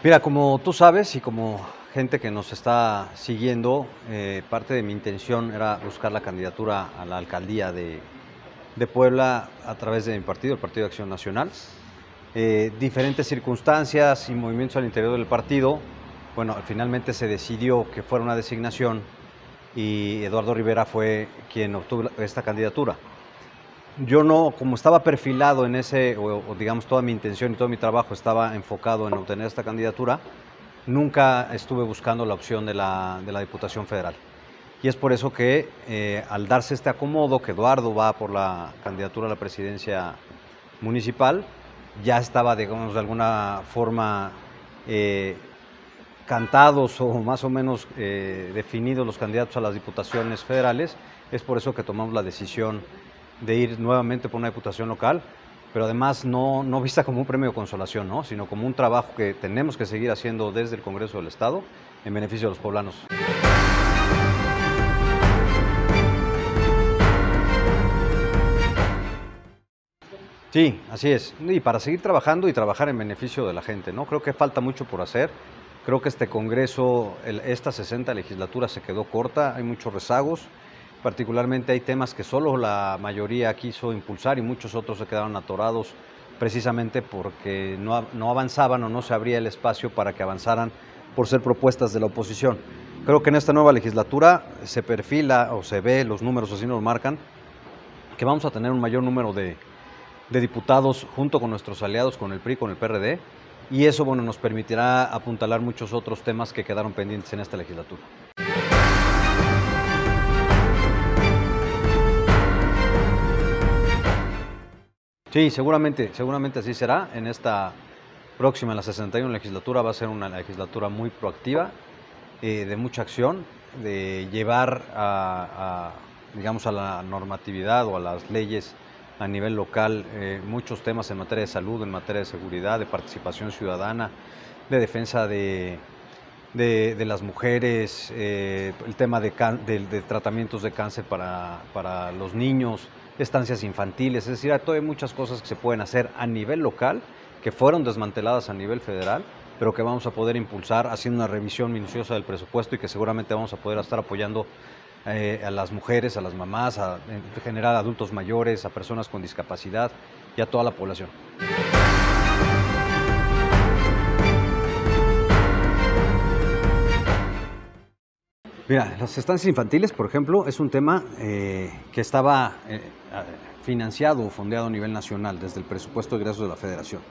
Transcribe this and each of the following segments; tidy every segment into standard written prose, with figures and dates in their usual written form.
Mira, como tú sabes y como gente que nos está siguiendo, parte de mi intención era buscar la candidatura a la alcaldía de Puebla a través de mi partido, el Partido de Acción Nacional. Diferentes circunstancias y movimientos al interior del partido, bueno, finalmente se decidió que fuera una designación y Eduardo Rivera fue quien obtuvo esta candidatura. Yo no, como estaba perfilado en ese, o digamos toda mi intención y todo mi trabajo estaba enfocado en obtener esta candidatura, nunca estuve buscando la opción de la Diputación Federal. Y es por eso que al darse este acomodo, que Eduardo va por la candidatura a la presidencia municipal, ya estaba, digamos, de alguna forma cantados o más o menos definidos los candidatos a las diputaciones federales. Es por eso que tomamos la decisión de ir nuevamente por una diputación local, pero además no vista como un premio de consolación, ¿no? Sino como un trabajo que tenemos que seguir haciendo desde el Congreso del Estado en beneficio de los poblanos. Sí, así es. Y para seguir trabajando y trabajar en beneficio de la gente, ¿no? Creo que falta mucho por hacer. Creo que este Congreso, esta 60 legislatura se quedó corta, hay muchos rezagos. Particularmente hay temas que solo la mayoría quiso impulsar y muchos otros se quedaron atorados precisamente porque no avanzaban o no se abría el espacio para que avanzaran por ser propuestas de la oposición. Creo que en esta nueva legislatura se perfila o se ve, los números así nos marcan, que vamos a tener un mayor número de diputados junto con nuestros aliados, con el PRI, con el PRD, y eso, bueno, nos permitirá apuntalar muchos otros temas que quedaron pendientes en esta legislatura. Sí, seguramente así será. En esta próxima, en la 61 legislatura, va a ser una legislatura muy proactiva, de mucha acción, de llevar digamos, a la normatividad o a las leyes a nivel local muchos temas en materia de salud, en materia de seguridad, de participación ciudadana, de defensa de las mujeres, el tema de tratamientos de cáncer para los niños, estancias infantiles, es decir, hay muchas cosas que se pueden hacer a nivel local, que fueron desmanteladas a nivel federal, pero que vamos a poder impulsar haciendo una revisión minuciosa del presupuesto y que seguramente vamos a poder estar apoyando a las mujeres, a las mamás, en general a adultos mayores, a personas con discapacidad y a toda la población. Mira, las estancias infantiles, por ejemplo, es un tema que estaba financiado o fondeado a nivel nacional desde el presupuesto de egresos de la Federación.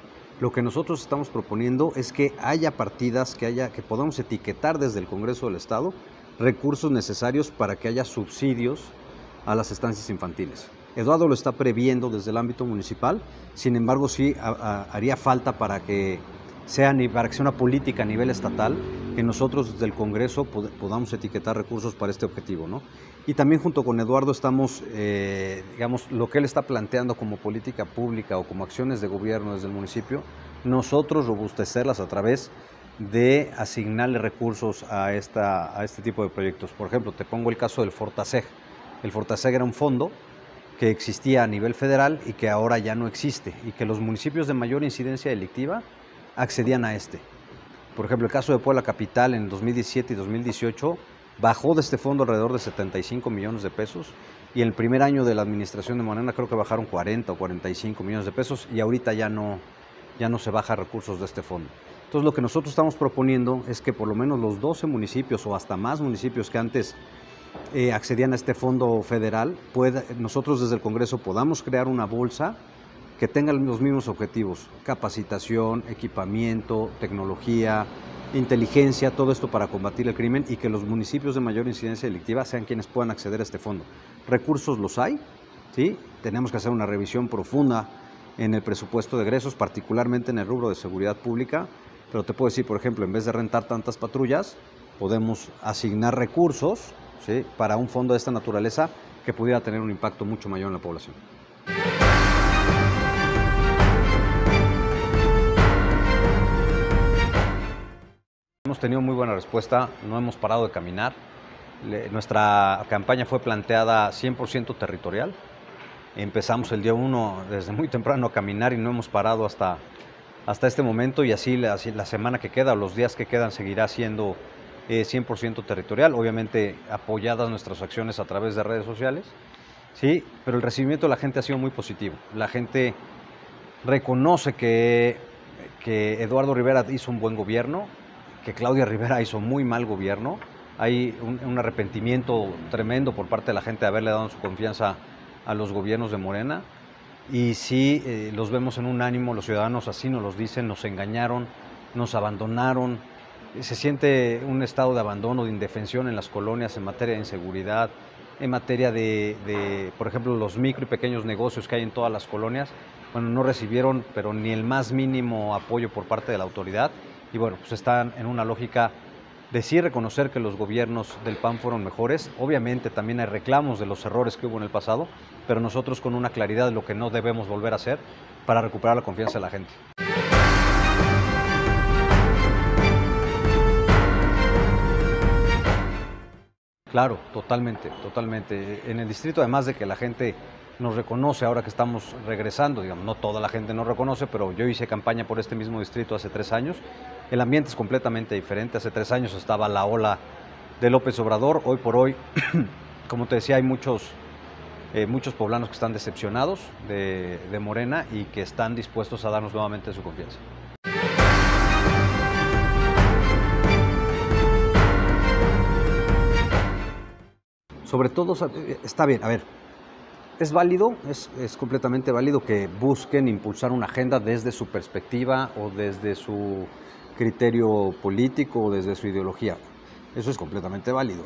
Lo que nosotros estamos proponiendo es que haya partidas, que podamos etiquetar desde el Congreso del Estado recursos necesarios para que haya subsidios a las estancias infantiles. Eduardo lo está previendo desde el ámbito municipal, sin embargo sí haría falta para que sea una política a nivel estatal, que nosotros desde el Congreso podamos etiquetar recursos para este objetivo, ¿no? Y también junto con Eduardo estamos, digamos, lo que él está planteando como política pública o como acciones de gobierno desde el municipio, nosotros robustecerlas a través de asignarle recursos a este tipo de proyectos. Por ejemplo, te pongo el caso del Fortaseg. El Fortaseg era un fondo que existía a nivel federal y que ahora ya no existe, y que los municipios de mayor incidencia delictiva accedían a este. Por ejemplo, el caso de Puebla Capital en 2017 y 2018 bajó de este fondo alrededor de 75 millones de pesos, y en el primer año de la administración de Morena creo que bajaron 40 o 45 millones de pesos, y ahorita ya no se baja recursos de este fondo. Entonces, lo que nosotros estamos proponiendo es que por lo menos los 12 municipios o hasta más municipios que antes accedían a este fondo federal, nosotros desde el Congreso podamos crear una bolsa que tenga los mismos objetivos: capacitación, equipamiento, tecnología, inteligencia, todo esto para combatir el crimen, y que los municipios de mayor incidencia delictiva sean quienes puedan acceder a este fondo. Recursos los hay, ¿sí? Tenemos que hacer una revisión profunda en el presupuesto de egresos, particularmente en el rubro de seguridad pública, pero te puedo decir, por ejemplo, en vez de rentar tantas patrullas, podemos asignar recursos, ¿sí?, para un fondo de esta naturaleza que pudiera tener un impacto mucho mayor en la población. Hemos tenido muy buena respuesta, no hemos parado de caminar. Nuestra campaña fue planteada 100% territorial. Empezamos el día 1 desde muy temprano a caminar y no hemos parado hasta hasta este momento, y así la semana que queda o los días que quedan seguirá siendo 100% territorial, obviamente apoyadas nuestras acciones a través de redes sociales, sí, pero el recibimiento de la gente ha sido muy positivo. La gente reconoce que Eduardo Rivera hizo un buen gobierno, que Claudia Rivera hizo muy mal gobierno. Hay un arrepentimiento tremendo por parte de la gente de haberle dado su confianza a los gobiernos de Morena, y sí los vemos en un ánimo, los ciudadanos así nos los dicen, nos engañaron, nos abandonaron. Se siente un estado de abandono, de indefensión en las colonias en materia de inseguridad, en materia por ejemplo, los micro y pequeños negocios que hay en todas las colonias. Bueno, no recibieron, pero ni el más mínimo apoyo por parte de la autoridad, y bueno, pues están en una lógica de sí reconocer que los gobiernos del PAN fueron mejores. Obviamente también hay reclamos de los errores que hubo en el pasado, pero nosotros con una claridad de lo que no debemos volver a hacer para recuperar la confianza de la gente. Claro, totalmente, totalmente. En el distrito, además de que la gente nos reconoce ahora que estamos regresando, digamos, no toda la gente nos reconoce, pero yo hice campaña por este mismo distrito hace 3 años. El ambiente es completamente diferente. Hace 3 años estaba la ola de López Obrador. Hoy por hoy, como te decía, hay muchos poblanos que están decepcionados de Morena y que están dispuestos a darnos nuevamente su confianza. Sobre todo, está bien, a ver, es válido, es completamente válido que busquen impulsar una agenda desde su perspectiva o desde su criterio político o desde su ideología. Eso es completamente válido.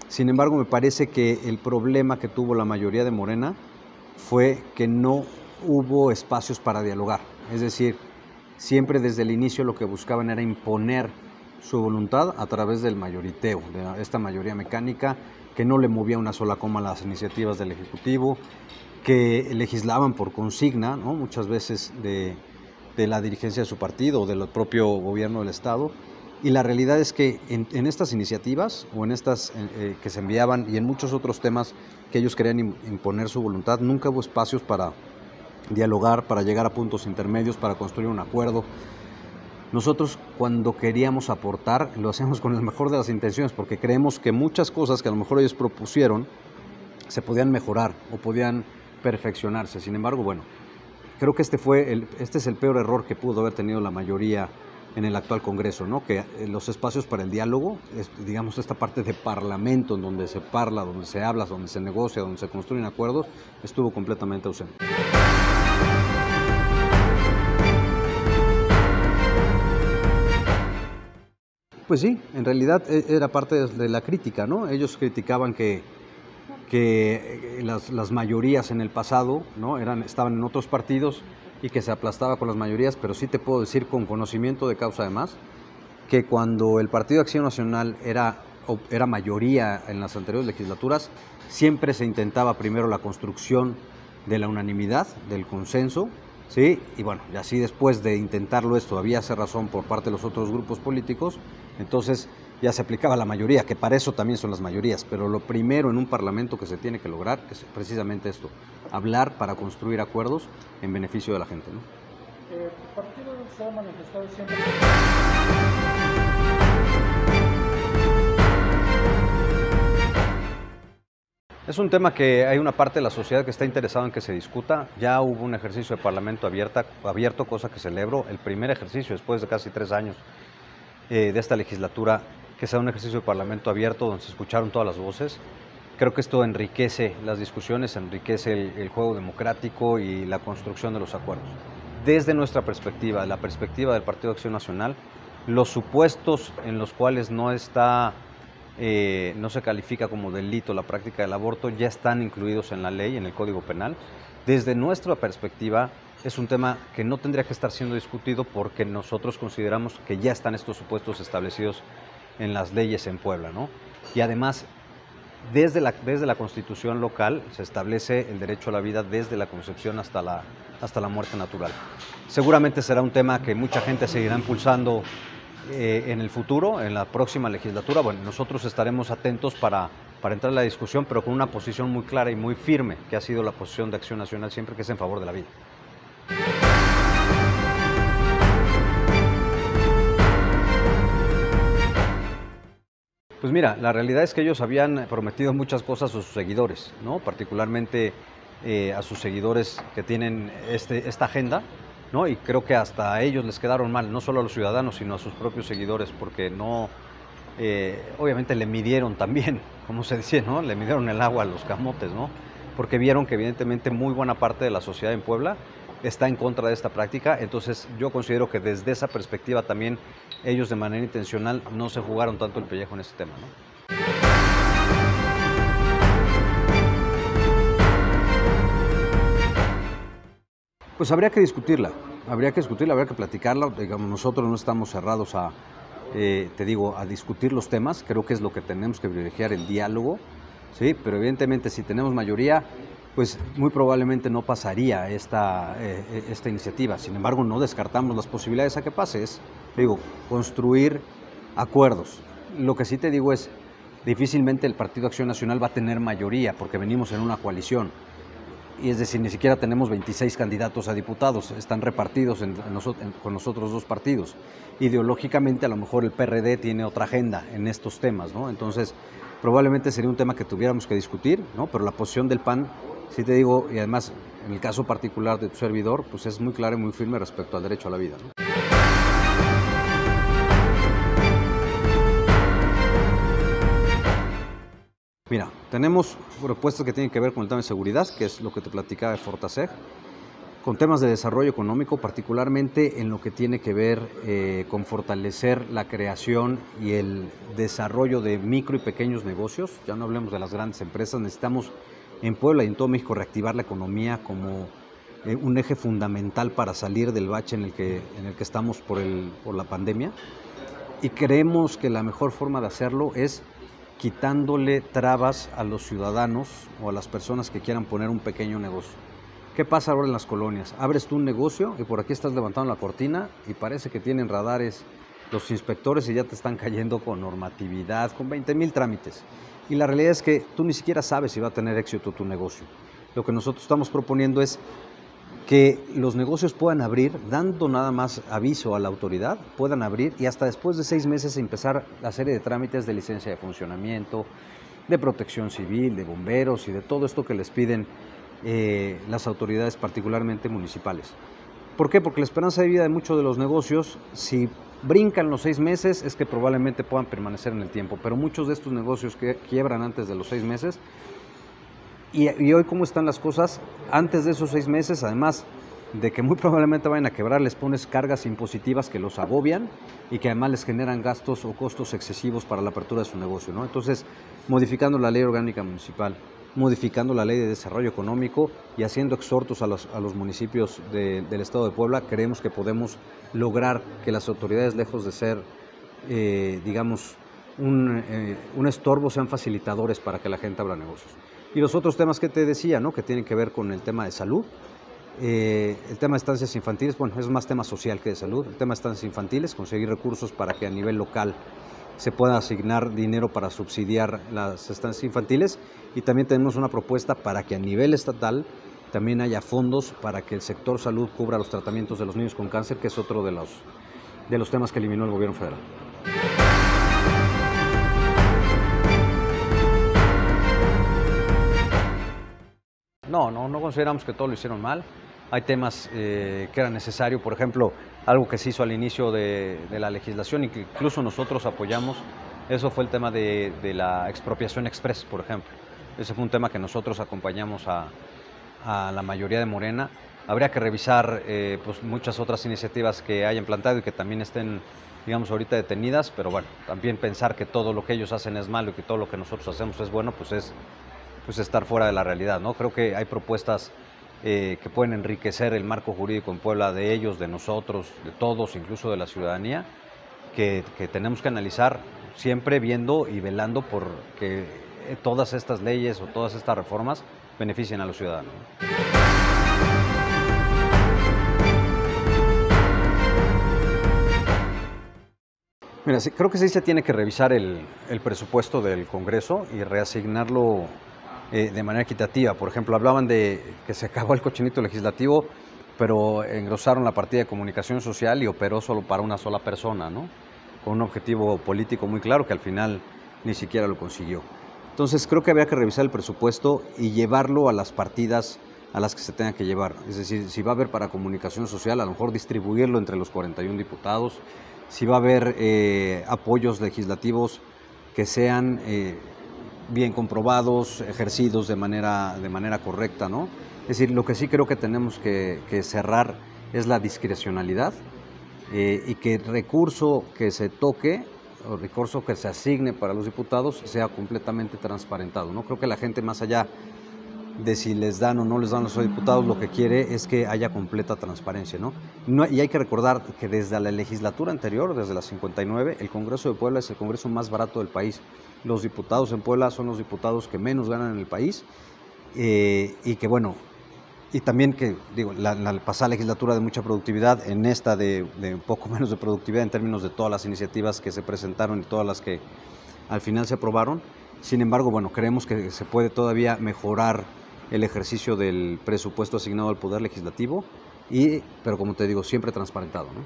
Sin embargo, me parece que el problema que tuvo la mayoría de Morena fue que no hubo espacios para dialogar. Es decir, siempre desde el inicio lo que buscaban era imponer su voluntad a través del mayoriteo, de esta mayoría mecánica que no le movía una sola coma a las iniciativas del Ejecutivo, que legislaban por consigna, ¿no? Muchas veces de la dirigencia de su partido o del propio gobierno del Estado. Y la realidad es que en estas iniciativas o en estas que se enviaban y en muchos otros temas que ellos querían imponer su voluntad, nunca hubo espacios para dialogar, para llegar a puntos intermedios, para construir un acuerdo. Nosotros, cuando queríamos aportar, lo hacíamos con el mejor de las intenciones, porque creemos que muchas cosas que a lo mejor ellos propusieron se podían mejorar o podían perfeccionarse. Sin embargo, bueno, creo que este es el peor error que pudo haber tenido la mayoría en el actual Congreso, ¿no? Que los espacios para el diálogo, digamos, esta parte de parlamento en donde se parla, donde se habla, donde se negocia, donde se construyen acuerdos, estuvo completamente ausente. Pues sí, en realidad era parte de la crítica, ¿no? Ellos criticaban que las mayorías en el pasado, ¿no? estaban en otros partidos y que se aplastaba con las mayorías, pero sí te puedo decir con conocimiento de causa además, que cuando el Partido de Acción Nacional era mayoría en las anteriores legislaturas, siempre se intentaba primero la construcción de la unanimidad, del consenso, ¿sí? Y bueno, y así después de intentarlo esto había razón por parte de los otros grupos políticos, entonces ya se aplicaba la mayoría, que para eso también son las mayorías, pero lo primero en un parlamento que se tiene que lograr es precisamente esto, hablar para construir acuerdos en beneficio de la gente, ¿no? Tu partido se ha manifestado siempre. Es un tema que hay una parte de la sociedad que está interesada en que se discuta. Ya hubo un ejercicio de parlamento abierto, cosa que celebro, el primer ejercicio después de casi 3 años de esta legislatura, que sea un ejercicio de parlamento abierto donde se escucharon todas las voces. Creo que esto enriquece las discusiones, enriquece el juego democrático y la construcción de los acuerdos. Desde nuestra perspectiva, la perspectiva del Partido de Acción Nacional, los supuestos en los cuales no se califica como delito la práctica del aborto ya están incluidos en la ley, en el Código Penal. Desde nuestra perspectiva, es un tema que no tendría que estar siendo discutido porque nosotros consideramos que ya están estos supuestos establecidos en las leyes en Puebla, ¿no? Y además, desde la Constitución local se establece el derecho a la vida desde la concepción hasta la muerte natural. Seguramente será un tema que mucha gente seguirá impulsando en el futuro, en la próxima legislatura. Bueno, nosotros estaremos atentos para entrar en la discusión, pero con una posición muy clara y muy firme, que ha sido la posición de Acción Nacional siempre, que es en favor de la vida. Pues mira, la realidad es que ellos habían prometido muchas cosas a sus seguidores, ¿no? Particularmente a sus seguidores que tienen esta agenda, ¿no? Y creo que hasta a ellos les quedaron mal, no solo a los ciudadanos, sino a sus propios seguidores, porque no, obviamente le midieron también, como se decía, ¿no? Le midieron el agua a los camotes, ¿no? Porque vieron que evidentemente muy buena parte de la sociedad en Puebla está en contra de esta práctica. Entonces yo considero que desde esa perspectiva también ellos de manera intencional no se jugaron tanto el pellejo en este tema, ¿no? Pues habría que discutirla, habría que platicarla. Digamos, nosotros no estamos cerrados a, te digo, a discutir los temas. Creo que es lo que tenemos que privilegiar, el diálogo, ¿sí? Pero evidentemente si tenemos mayoría, pues muy probablemente no pasaría esta iniciativa. Sin embargo, no descartamos las posibilidades a que pase. Es, digo, construir acuerdos. Lo que sí te digo es, difícilmente el Partido Acción Nacional va a tener mayoría porque venimos en una coalición. Y es decir, ni siquiera tenemos 26 candidatos a diputados, están repartidos con los otros dos partidos. Ideológicamente a lo mejor el PRD tiene otra agenda en estos temas, ¿no? Entonces probablemente sería un tema que tuviéramos que discutir, ¿no? Pero la posición del PAN, sí te digo, y además en el caso particular de tu servidor, pues es muy clara y muy firme respecto al derecho a la vida, ¿no? Mira, tenemos propuestas que tienen que ver con el tema de seguridad, que es lo que te platicaba de Fortaseg, con temas de desarrollo económico, particularmente en lo que tiene que ver con fortalecer la creación y el desarrollo de micro y pequeños negocios. Ya no hablemos de las grandes empresas, necesitamos en Puebla y en todo México reactivar la economía como un eje fundamental para salir del bache en el que estamos por la pandemia. Y creemos que la mejor forma de hacerlo es quitándole trabas a los ciudadanos o a las personas que quieran poner un pequeño negocio. ¿Qué pasa ahora en las colonias? Abres tú un negocio y por aquí estás levantando la cortina y parece que tienen radares los inspectores y ya te están cayendo con normatividad, con 20,000 trámites. Y la realidad es que tú ni siquiera sabes si va a tener éxito tu negocio. Lo que nosotros estamos proponiendo es que los negocios puedan abrir, dando nada más aviso a la autoridad, puedan abrir y hasta después de 6 meses empezar la serie de trámites de licencia de funcionamiento, de protección civil, de bomberos y de todo esto que les piden las autoridades, particularmente municipales. ¿Por qué? Porque la esperanza de vida de muchos de los negocios, si brincan los 6 meses, es que probablemente puedan permanecer en el tiempo, pero muchos de estos negocios que quiebran antes de los 6 meses. Y hoy, ¿cómo están las cosas? Antes de esos 6 meses, además de que muy probablemente vayan a quebrar, les pones cargas impositivas que los agobian y que además les generan gastos o costos excesivos para la apertura de su negocio, ¿no? Entonces, modificando la ley orgánica municipal, modificando la ley de desarrollo económico y haciendo exhortos a los municipios del estado de Puebla, creemos que podemos lograr que las autoridades, lejos de ser, digamos, un estorbo, sean facilitadores para que la gente abra negocios. Y los otros temas que te decía, ¿no? Que tienen que ver con el tema de salud, el tema de estancias infantiles, bueno, es más tema social que de salud. El tema de estancias infantiles, conseguir recursos para que a nivel local se pueda asignar dinero para subsidiar las estancias infantiles, y también tenemos una propuesta para que a nivel estatal también haya fondos para que el sector salud cubra los tratamientos de los niños con cáncer, que es otro de los temas que eliminó el gobierno federal. No consideramos que todo lo hicieron mal. Hay temas que era necesario, por ejemplo, algo que se hizo al inicio de la legislación y que incluso nosotros apoyamos, eso fue el tema de la expropiación express, por ejemplo. Ese fue un tema que nosotros acompañamos a la mayoría de Morena. Habría que revisar pues muchas otras iniciativas que hayan plantado y que también estén, digamos, ahorita detenidas, pero bueno, también pensar que todo lo que ellos hacen es malo y que todo lo que nosotros hacemos es bueno, pues es estar fuera de la realidad, ¿no? Creo que hay propuestas que pueden enriquecer el marco jurídico en Puebla, de ellos, de nosotros, de todos, incluso de la ciudadanía, que tenemos que analizar siempre viendo y velando por que todas estas leyes o todas estas reformas beneficien a los ciudadanos, ¿no? Mira, sí, creo que sí se tiene que revisar el presupuesto del Congreso y reasignarlo de manera equitativa. Por ejemplo, hablaban de que se acabó el cochinito legislativo, pero engrosaron la partida de comunicación social y operó solo para una sola persona, ¿no? Con un objetivo político muy claro, que al final ni siquiera lo consiguió. Entonces creo que habría que revisar el presupuesto y llevarlo a las partidas a las que se tenga que llevar. Es decir, si va a haber para comunicación social, a lo mejor distribuirlo entre los 41 diputados, si va a haber apoyos legislativos que sean bien comprobados, ejercidos de manera correcta, ¿no? Es decir, lo que sí creo que tenemos que cerrar es la discrecionalidad y que el recurso que se toque o recurso que se asigne para los diputados sea completamente transparentado, ¿no? Creo que la gente, más allá de si les dan o no les dan a los diputados, lo que quiere es que haya completa transparencia, ¿no? Y hay que recordar que desde la legislatura anterior, desde la 59, el Congreso de Puebla es el Congreso más barato del país. Los diputados en Puebla son los diputados que menos ganan en el país y que, bueno, y también que, digo, la pasada legislatura de mucha productividad, en esta de un poco menos de productividad en términos de todas las iniciativas que se presentaron y todas las que al final se aprobaron. Sin embargo, bueno, creemos que se puede todavía mejorar el ejercicio del presupuesto asignado al Poder Legislativo, pero como te digo, siempre transparentado, ¿no?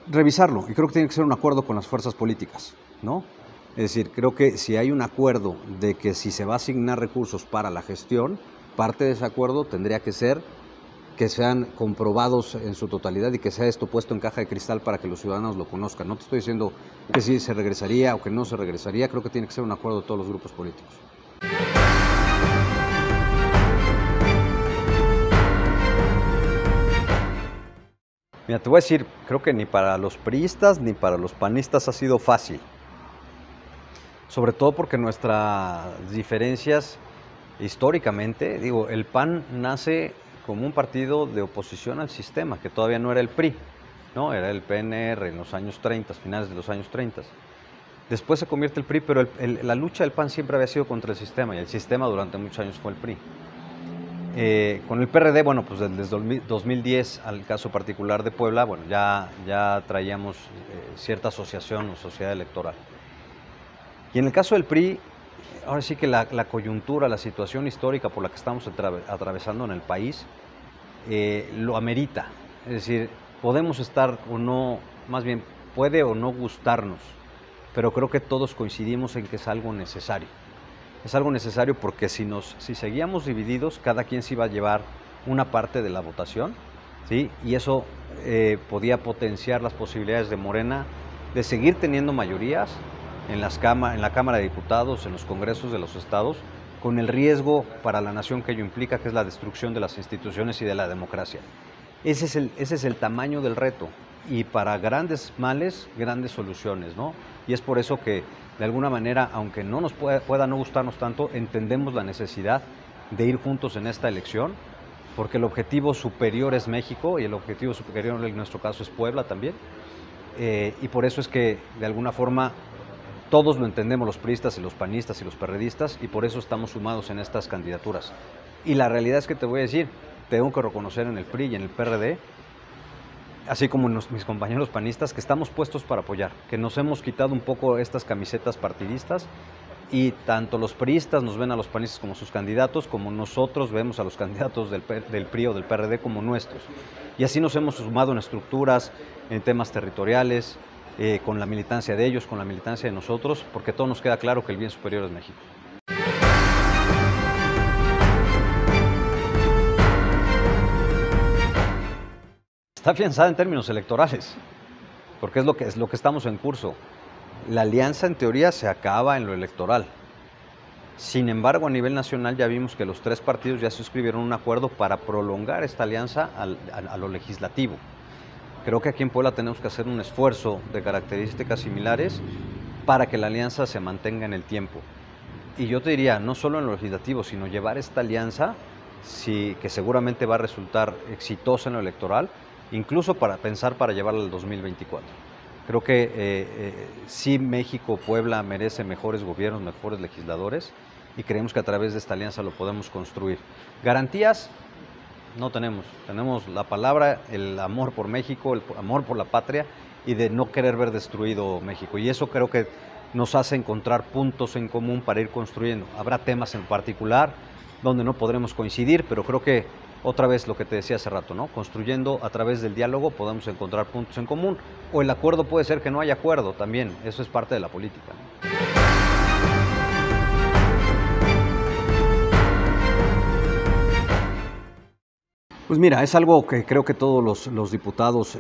Revisarlo, y creo que tiene que ser un acuerdo con las fuerzas políticas, ¿no? Es decir, creo que si hay un acuerdo de que si se va a asignar recursos para la gestión, parte de ese acuerdo tendría que ser que sean comprobados en su totalidad y que sea esto puesto en caja de cristal para que los ciudadanos lo conozcan. No te estoy diciendo que sí se regresaría o que no se regresaría, creo que tiene que ser un acuerdo de todos los grupos políticos. Mira, te voy a decir, creo que ni para los priistas ni para los panistas ha sido fácil. Sobre todo porque nuestras diferencias históricamente, digo, el PAN nace como un partido de oposición al sistema, que todavía no era el PRI, ¿no? Era el PNR en los años 30, finales de los años 30. Después se convierte el PRI, pero la lucha del PAN siempre había sido contra el sistema, y el sistema durante muchos años fue el PRI. Con el PRD, bueno, pues desde 2010 al caso particular de Puebla, bueno, ya traíamos cierta asociación o sociedad electoral. Y en el caso del PRI, ahora sí que la coyuntura, la situación histórica por la que estamos atravesando en el país lo amerita. Es decir, podemos estar o no, más bien puede o no gustarnos, pero creo que todos coincidimos en que es algo necesario. Es algo necesario porque si seguíamos divididos, cada quien se iba a llevar una parte de la votación, ¿sí? Y eso podía potenciar las posibilidades de Morena de seguir teniendo mayorías en la Cámara de Diputados, en los congresos de los estados, con el riesgo para la nación que ello implica, que es la destrucción de las instituciones y de la democracia. Ese es el tamaño del reto, y para grandes males, grandes soluciones, ¿no? Y es por eso que, de alguna manera, aunque no nos pueda no gustarnos tanto, entendemos la necesidad de ir juntos en esta elección, porque el objetivo superior es México, y el objetivo superior en nuestro caso es Puebla también, y por eso es que, de alguna forma, todos lo entendemos, los priistas y los panistas y los perredistas, y por eso estamos sumados en estas candidaturas. Y la realidad es que te voy a decir, tengo que reconocer en el PRI y en el PRD, así como en mis compañeros panistas, que estamos puestos para apoyar, que nos hemos quitado un poco estas camisetas partidistas, y tanto los priistas nos ven a los panistas como sus candidatos, como nosotros vemos a los candidatos del PRI o del PRD como nuestros. Y así nos hemos sumado en estructuras, en temas territoriales, con la militancia de ellos, con la militancia de nosotros, porque todo nos queda claro que el bien superior es México. Está afianzada en términos electorales, porque es lo que estamos en curso. La alianza, en teoría, se acaba en lo electoral. Sin embargo, a nivel nacional ya vimos que los tres partidos ya suscribieron un acuerdo para prolongar esta alianza a lo legislativo. Creo que aquí en Puebla tenemos que hacer un esfuerzo de características similares para que la alianza se mantenga en el tiempo. Y yo te diría, no solo en lo legislativo, sino llevar esta alianza, que seguramente va a resultar exitosa en lo electoral, incluso para llevarla al 2024. Creo que sí, México, Puebla merece mejores gobiernos, mejores legisladores, y creemos que a través de esta alianza lo podemos construir. Garantías no tenemos. Tenemos la palabra, el amor por México, el amor por la patria, y de no querer ver destruido México. Y eso creo que nos hace encontrar puntos en común para ir construyendo. Habrá temas en particular donde no podremos coincidir, pero creo que otra vez lo que te decía hace rato, ¿no? Construyendo a través del diálogo podemos encontrar puntos en común, o el acuerdo puede ser que no haya acuerdo también, eso es parte de la política, ¿no? Pues mira, es algo que creo que todos los diputados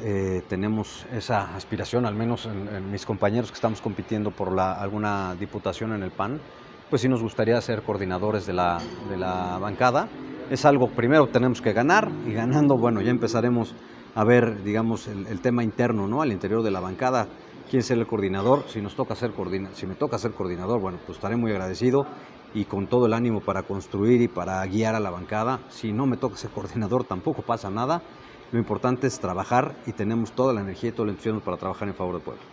tenemos esa aspiración, al menos en mis compañeros que estamos compitiendo por alguna diputación en el PAN, pues sí nos gustaría ser coordinadores de la bancada. Es algo, primero tenemos que ganar, y ganando, bueno, ya empezaremos a ver, digamos, el tema interno, ¿no? Al interior de la bancada, quién será el coordinador. Si me toca ser coordinador, bueno, pues estaré muy agradecido y con todo el ánimo para construir y para guiar a la bancada. Si no me toca ser coordinador, tampoco pasa nada. Lo importante es trabajar y tenemos toda la energía y todo el entusiasmo para trabajar en favor del pueblo.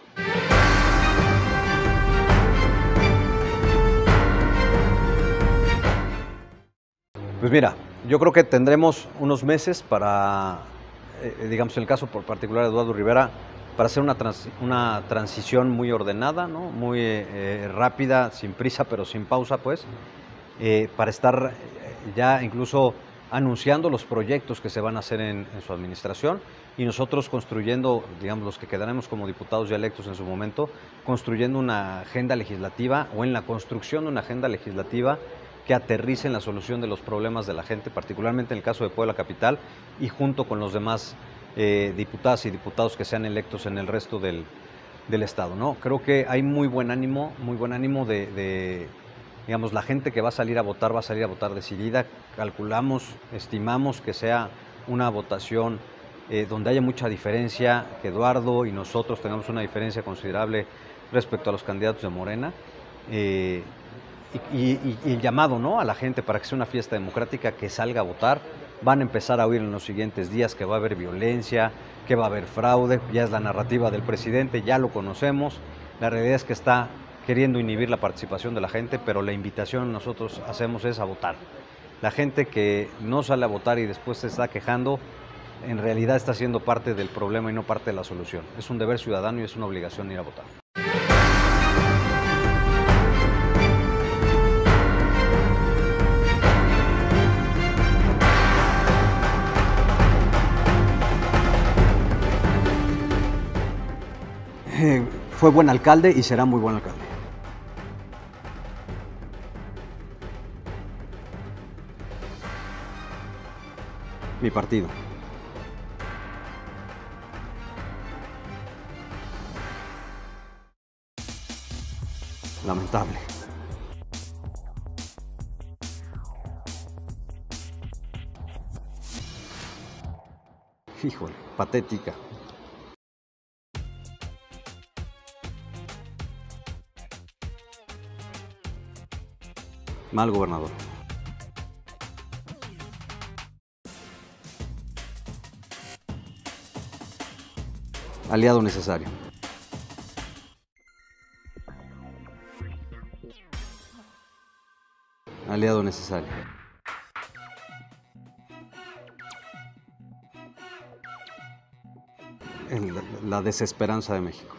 Pues mira, yo creo que tendremos unos meses para, digamos, en el caso por particular de Eduardo Rivera, para hacer una transición muy ordenada, ¿no? Muy rápida, sin prisa, pero sin pausa, pues, para estar ya incluso anunciando los proyectos que se van a hacer en su administración y nosotros construyendo, digamos, los que quedaremos como diputados ya electos en su momento, construyendo una agenda legislativa o en la construcción de una agenda legislativa que aterrice en la solución de los problemas de la gente, particularmente en el caso de Puebla Capital y junto con los demás diputadas y diputados que sean electos en el resto del Estado, ¿no? Creo que hay muy buen ánimo de digamos, la gente que va a salir a votar decidida. Calculamos, estimamos que sea una votación donde haya mucha diferencia, que Eduardo y nosotros tengamos una diferencia considerable respecto a los candidatos de Morena. Y el llamado, ¿no?, a la gente para que sea una fiesta democrática, que salga a votar. Van a empezar a oír en los siguientes días que va a haber violencia, que va a haber fraude, ya es la narrativa del presidente, ya lo conocemos. La realidad es que está queriendo inhibir la participación de la gente, pero la invitación que nosotros hacemos es a votar. La gente que no sale a votar y después se está quejando, en realidad está siendo parte del problema y no parte de la solución. Es un deber ciudadano y es una obligación ir a votar. Fue buen alcalde y será muy buen alcalde. Mi partido. Lamentable. Híjole, patética. Mal gobernador. Aliado necesario. Aliado necesario. La desesperanza de México.